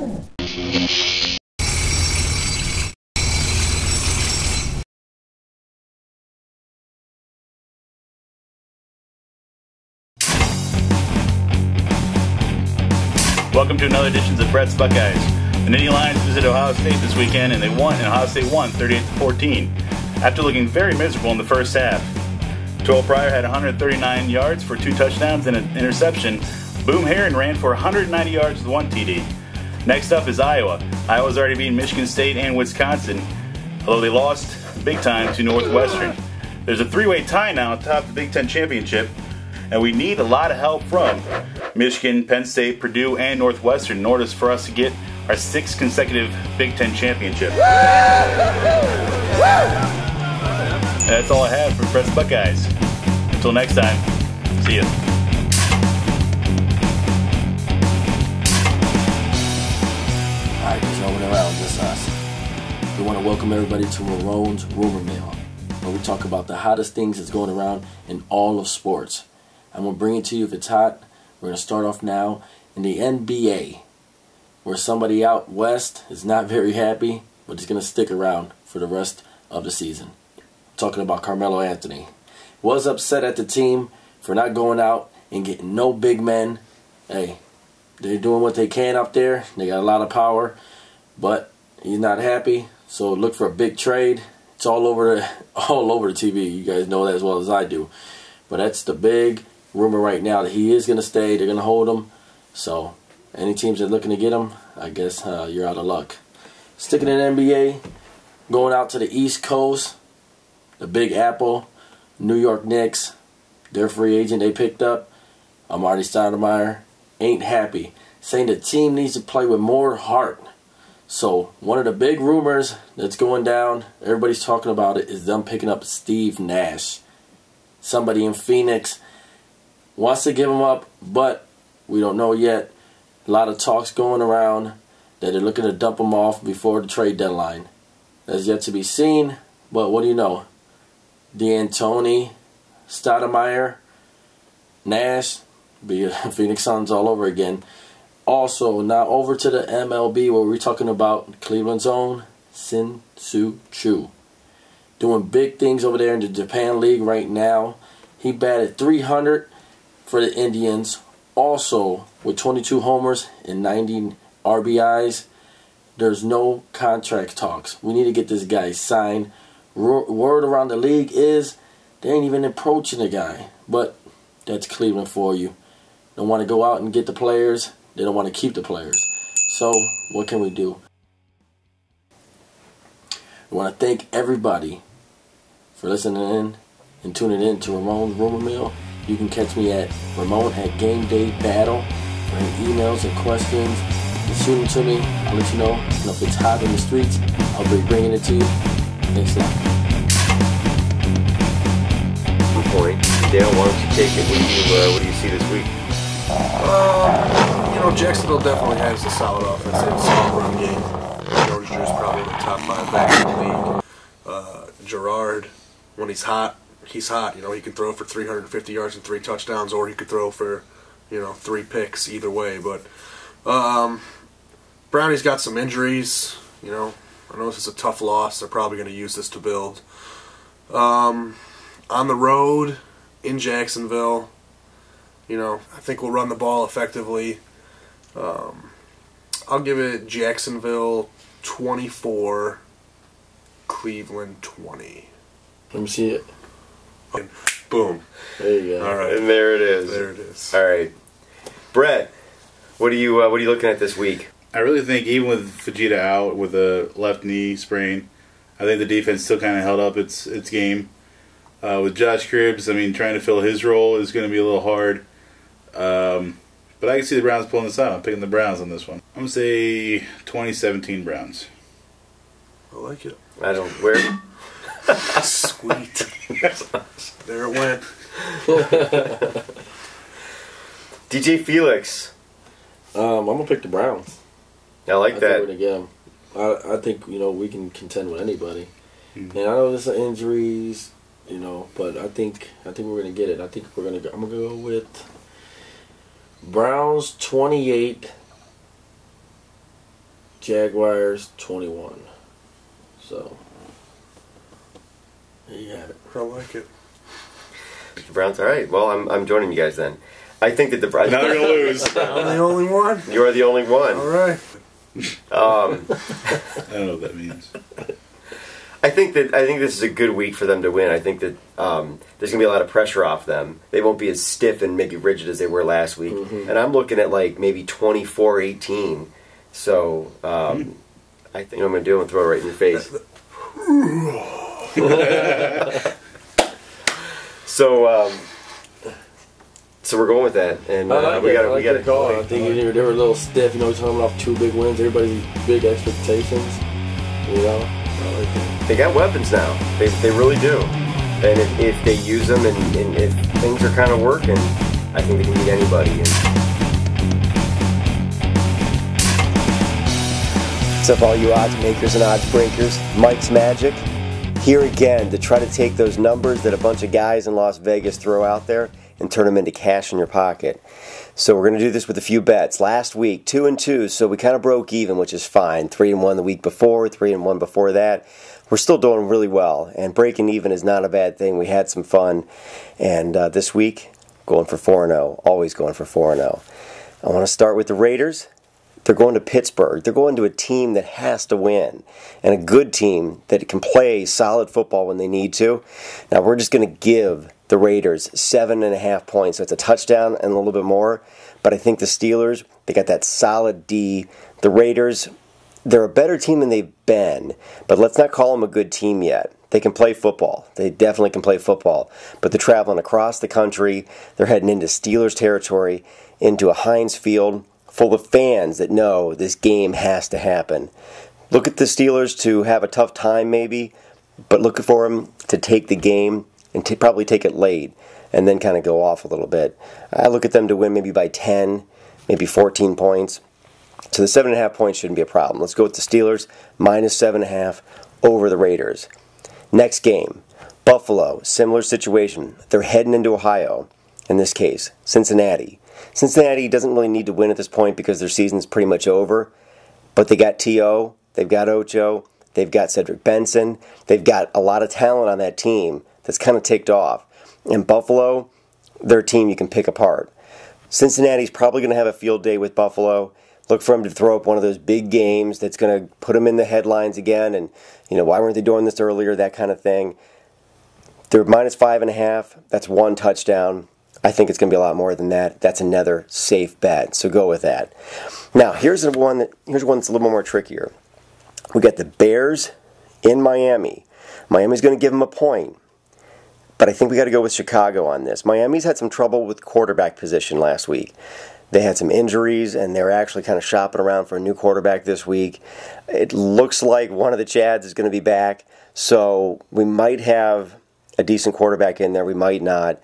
Welcome to another edition of Brett's Buckeyes. The Nittany Lions visited Ohio State this weekend and they won, and Ohio State won 38-14 after looking very miserable in the first half. Terrell Pryor had 139 yards for 2 touchdowns and an interception. Boom Herron ran for 190 yards with 1 TD. Next up is Iowa. Iowa's already beaten Michigan State and Wisconsin, although they lost big time to Northwestern. There's a 3-way tie now atop the Big Ten Championship, and we need a lot of help from Michigan, Penn State, Purdue, and Northwestern in order for us to get our 6th consecutive Big Ten championship. And that's all I have for Brett's Buckeyes. Until next time, see ya. Alright, there's no one around, just us. We want to welcome everybody to Ramon's Rumor Mill, where we talk about the hottest things that's going around in all of sports. I'm going to bring it to you if it's hot. We're going to start off now in the NBA, where somebody out west is not very happy, but is going to stick around for the rest of the season. I'm talking about Carmelo Anthony. Was upset at the team for not going out and getting no big men. Hey, they're doing what they can up there. They got a lot of power, but he's not happy. So look for a big trade. It's all over the TV. You guys know that as well as I do. But that's the big rumor right now, that he is going to stay. They're going to hold him. So any teams that are looking to get him, I guess you're out of luck. Sticking in NBA, going out to the East Coast, the Big Apple, New York Knicks, their free agent they picked up, Marty Stoudemire, ain't happy, saying the team needs to play with more heart. So one of the big rumors that's going down, everybody's talking about it, is them picking up Steve Nash. Somebody in Phoenix wants to give him up, but we don't know yet. A lot of talks going around that they're looking to dump him off before the trade deadline. That's yet to be seen, but what do you know? D'Antoni, Stoudemire, Nash, be Phoenix Suns all over again. Also, now over to the MLB, where we're talking about Cleveland's own Shin-Soo Choo. Doing big things over there in the Japan League right now. He batted .300 for the Indians, also with 22 homers and 90 RBIs. There's no contract talks. We need to get this guy signed. Word around the league is they ain't even approaching the guy. But that's Cleveland for you. Don't want to go out and get the players. They don't want to keep the players. So what can we do? I want to thank everybody for listening in and tuning in to Ramon's Rumor Mill. You can catch me at Ramon at GameDay Battle for any emails and questions. Just shoot them to me. I'll let you know. And if it's hot in the streets, I'll be bringing it to you. Thanks a lot. Good point. Dale, why don't you take it? What do you see this week? Jacksonville definitely has a solid offense. They have a solid run game. George Drew's probably the top 5 back in the league. Gerard, when he's hot, he's hot. He can throw for 350 yards and 3 touchdowns, or he could throw for, 3 picks either way. But Brownie's got some injuries. I know this is a tough loss. They're probably going to use this to build. On the road in Jacksonville, I think we'll run the ball effectively. I'll give it Jacksonville 24, Cleveland 20. Let me see it. Boom. There you go. All right. And there it is. There it is. All right. Brett, what are you looking at this week? I really think even with Fujita out with a left knee sprain, I think the defense still kind of held up its game. With Josh Cribbs, trying to fill his role is going to be a little hard. But I can see the Browns pulling this out. I'm picking the Browns on this one. I'm going to say 2017 Browns. I like it. I don't... Where? Sweet. There it went. DJ Felix. I'm going to pick the Browns. I like that. I think we're going to get them. I think, we can contend with anybody. Mm-hmm. And I know there's some injuries, but I think we're going to get it. I'm going to go with Browns 28, Jaguars 21. So, there you have it. I like it. Browns. All right. Well, I'm joining you guys then. I think that the Browns. Now they're gonna lose. I'm the only one. You are the only one. All right. I don't know what that means. I think this is a good week for them to win. I think that there's gonna be a lot of pressure off them. They won't be as stiff and maybe rigid as they were last week. Mm-hmm. And I'm looking at like maybe 24-18. So I think what I'm gonna do. I'm gonna throw it right in your face. So we're going with that, and we got to call. I think they were a little stiff. You know, coming off 2 big wins. Everybody's big expectations. You know, They got weapons now. They really do. And if they use them and if things are kind of working, I think they can beat anybody. What's up, all you odds makers and odds breakers? Mike's Magic here again to try to take those numbers that a bunch of guys in Las Vegas throw out there and turn them into cash in your pocket. So we're going to do this with a few bets. Last week, 2-2, so we kind of broke even, which is fine. 3-1 the week before, 3-1 before that. We're still doing really well, and breaking even is not a bad thing. We had some fun, and this week, going for 4-0, always going for 4-0. I want to start with the Raiders. They're going to Pittsburgh. They're going to a team that has to win, and a good team that can play solid football when they need to. Now, we're just going to give the Raiders 7.5 points. So it's a touchdown and a little bit more. But I think the Steelers, they got that solid D. The Raiders, they're a better team than they've been, but let's not call them a good team yet. They can play football. They definitely can play football. But they're traveling across the country. They're heading into Steelers territory, into a Heinz Field full of fans that know this game has to happen. Look at the Steelers to have a tough time maybe, but look for them to take the game and to probably take it late and then kind of go off a little bit. I look at them to win maybe by 10, maybe 14 points. So the 7.5 points shouldn't be a problem. Let's go with the Steelers, minus 7.5 over the Raiders. Next game, Buffalo, similar situation. They're heading into Ohio, in this case, Cincinnati. Cincinnati doesn't really need to win at this point because their season's pretty much over. But they got T.O., they've got Ocho, they've got Cedric Benson. They've got a lot of talent on that team that's kind of ticked off. And Buffalo, they're a team you can pick apart. Cincinnati's probably going to have a field day with Buffalo. Look for them to throw up one of those big games that's going to put them in the headlines again. And, you know, why weren't they doing this earlier, that kind of thing. They're minus 5.5. That's 1 touchdown. I think it's going to be a lot more than that. That's another safe bet, so go with that. Now, here's one that's a little more trickier. We got the Bears in Miami. Miami's going to give them a point, but I think we got to go with Chicago on this. Miami's had some trouble with quarterback position last week. They had some injuries, and they're actually kind of shopping around for a new quarterback this week. It looks like one of the Chads is going to be back, so we might have a decent quarterback in there. We might not.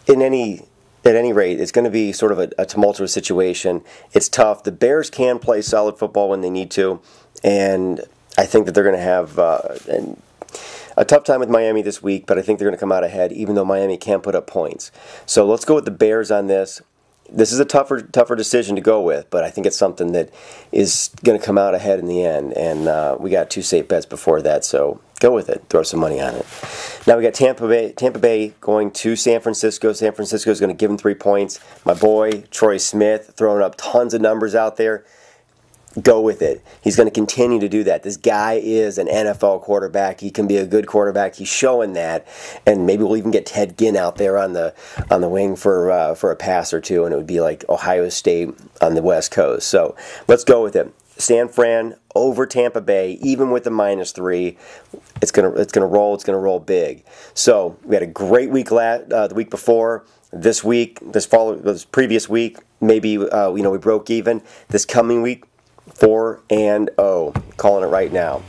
At any rate, it's going to be sort of a tumultuous situation. It's tough. The Bears can play solid football when they need to, and I think that they're going to have a tough time with Miami this week, but I think they're going to come out ahead, even though Miami can put up points. So let's go with the Bears on this. This is a tougher decision to go with, but I think it's something that is going to come out ahead in the end, and we got 2 safe bets before that, so go with it. Throw some money on it. Now we got Tampa Bay going to San Francisco. San Francisco is going to give them 3 points. My boy, Troy Smith, throwing up tons of numbers out there. Go with it. He's going to continue to do that. This guy is an NFL quarterback. He can be a good quarterback. He's showing that, and maybe we'll even get Ted Ginn out there on the wing for a pass or two, and it would be like Ohio State on the West Coast. So let's go with it. San Fran over Tampa Bay, even with the -3, it's gonna roll. It's gonna roll big. So we had a great week the week before. This week, this previous week, maybe we broke even. This coming week, 4-0, calling it right now.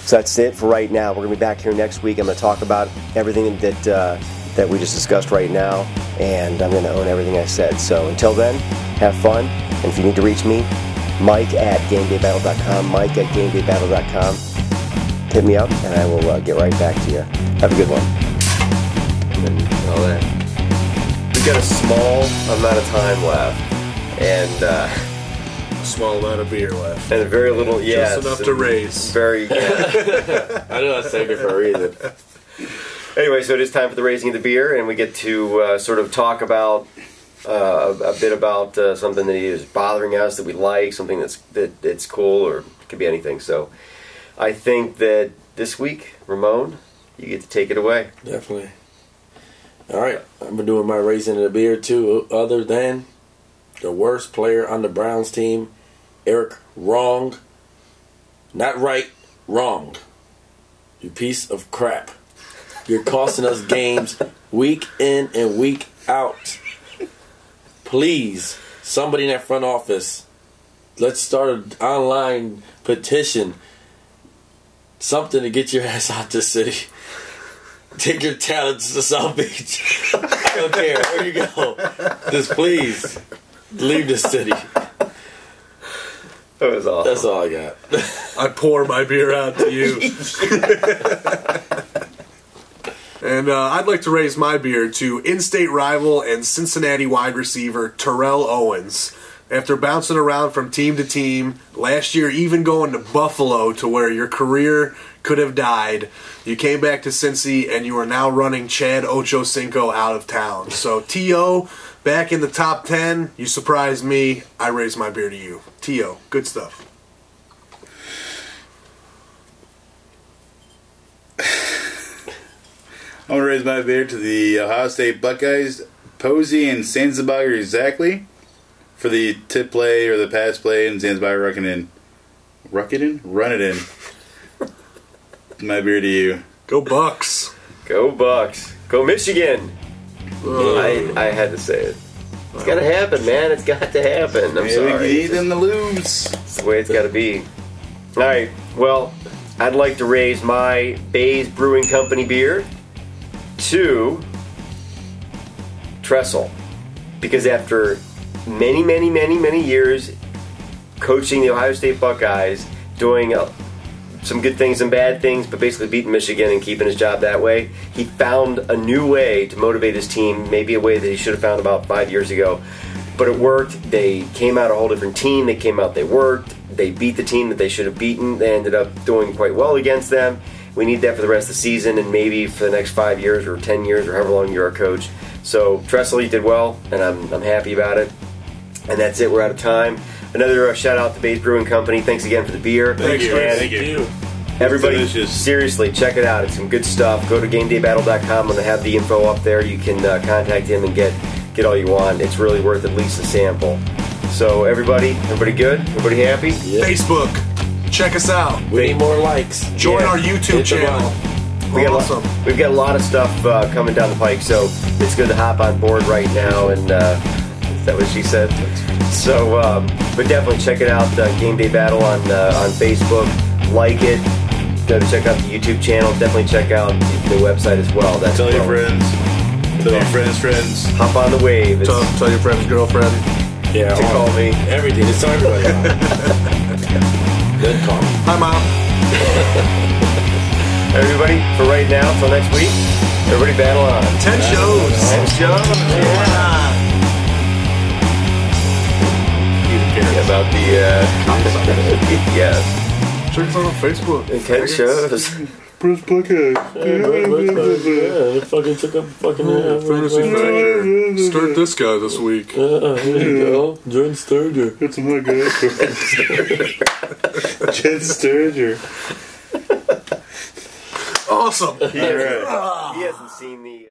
So that's it for right now. We're gonna be back here next week. I'm gonna talk about everything that we just discussed right now, and I'm gonna own everything I said. So until then, have fun, and if you need to reach me, Mike at GameDayBattle.com, Mike at GameDayBattle.com. Hit me up, and I will get right back to you. Have a good one. And all that. We've got a small amount of time left, and a small amount of beer left. And very little, yeah. Just enough to raise. Very, yeah. I know I saved it for a reason. Anyway, so it is time for the raising of the beer, and we get to sort of talk about a bit about something that is bothering us that we like, something that's cool, or it could be anything. So I think that this week, Ramon, you get to take it away. Definitely. All right, I've been doing my raising of the beer too, other than the worst player on the Browns team, Eric Wrong. Not right, wrong. You piece of crap. You're costing us games week in and week out. Please, somebody in that front office, let's start an online petition. Something to get your ass out this city. Take your talents to South Beach. I don't care where you go. Just please leave the city. That was awesome. That's all I got. I pour my beer out to you. And I'd like to raise my beer to in-state rival and Cincinnati wide receiver Terrell Owens. After bouncing around from team to team, last year even going to Buffalo to where your career could have died, you came back to Cincy and you are now running Chad Ochocinco out of town. So T.O., back in the top 10, you surprised me. I raise my beer to you. T.O., good stuff. I'm going to raise my beer to the Ohio State Buckeyes, Posey and Zanzibar exactly, for the tip play or the pass play and Zanzibar run it in. My beer to you. Go Bucks. Go Bucks. Go Michigan. I had to say it. It's got to happen, man. It's got to happen. I'm sorry. We need them to lose. It's the way it's got to be. All right. Well, I'd like to raise my Bays Brewing Company beer to Trestle, because after many years coaching the Ohio State Buckeyes, doing some good things and bad things, but basically beating Michigan and keeping his job that way, he found a new way to motivate his team, maybe a way that he should have found about 5 years ago. But it worked. They came out a whole different team. They came out, they worked. They beat the team that they should have beaten. They ended up doing quite well against them. We need that for the rest of the season and maybe for the next 5 years or 10 years or however long you're a coach. So Trestle, you did well, and I'm happy about it. And that's it. We're out of time. Another shout out to Bays Brewing Company. Thanks again for the beer. Thank you. And Thank you. Everybody, seriously, check it out. It's some good stuff. Go to GameDayBattle.com. I'm going to have the info up there. You can contact him and get all you want. It's really worth at least a sample. So everybody good? Everybody happy? Yeah. Facebook, check us out. We need more likes. Join our YouTube channel. We've got a lot of stuff coming down the pike, so it's good to hop on board right now. And is that what she said? So, but definitely check it out. Game Day Battle on Facebook. Like it. Go to check out the YouTube channel. Definitely check out the website as well. Tell your friends. Tell your friends. Hop on the wave. Tell your friend's girlfriend. Yeah, to call me. Everything. It's everybody. Good call. Hi, Mom. Everybody, for right now, until next week, everybody battle on. 10 shows. 10 shows. Yeah. About the, yes. Check us out on Facebook. 10 shows. Press Buckeyes. Yeah, it fucking took up fucking Fantasy Factor. Start this guy this week. There you go. Join Sturger. That's my guy. Jen Sturger. Awesome. He hasn't seen the...